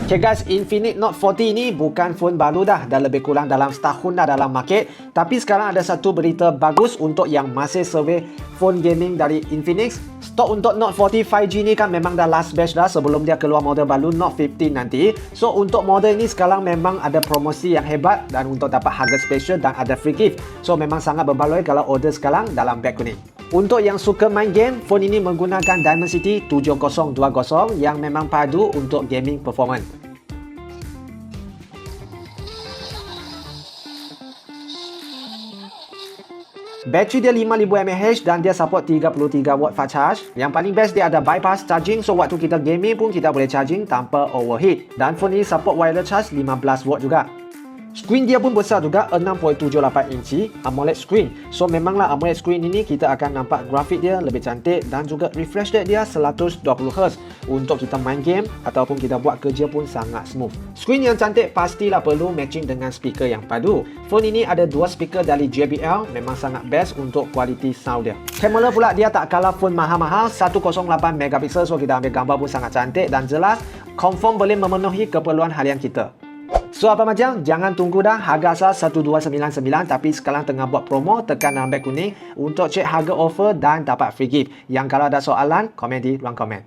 Okay guys, Infinix Note 40 ni bukan phone baru dah lebih kurang dalam setahun dah dalam market. Tapi sekarang ada satu berita bagus untuk yang masih survey phone gaming dari Infinix. Stok untuk Note 40 5G ni kan memang dah last batch dah sebelum dia keluar model baru Note 15 nanti. So untuk model ni sekarang memang ada promosi yang hebat dan untuk dapat harga special dan ada free gift. So memang sangat berbaloi kalau order sekarang dalam beg kuning. Untuk yang suka main game, phone ini menggunakan Dimensity 7020 yang memang padu untuk gaming performance. Bateri dia 5000 mAh dan dia support 33 watt fast charge. Yang paling best dia ada bypass charging, so waktu kita gaming pun kita boleh charging tanpa overheat. Dan phone ini support wireless charge 15 watt juga. Screen dia pun besar juga, 6.78 inci AMOLED screen. So memanglah AMOLED screen ini kita akan nampak grafik dia lebih cantik dan juga refresh rate dia 120Hz. Untuk kita main game ataupun kita buat kerja pun sangat smooth. Screen yang cantik pastilah perlu matching dengan speaker yang padu. Phone ini ada dua speaker dari JBL, memang sangat best untuk kualiti sound dia. Kamera pula dia tak kalah phone mahal-mahal, 108 megapiksel, so kita ambil gambar pun sangat cantik dan jelas. Confirm boleh memenuhi keperluan harian kita. So apa macam? Jangan tunggu dah. Harga asal 1299 tapi sekarang tengah buat promo, tekan dalam beg kuning untuk cek harga offer dan dapat free gift. Yang kalau ada soalan, komen di ruang komen.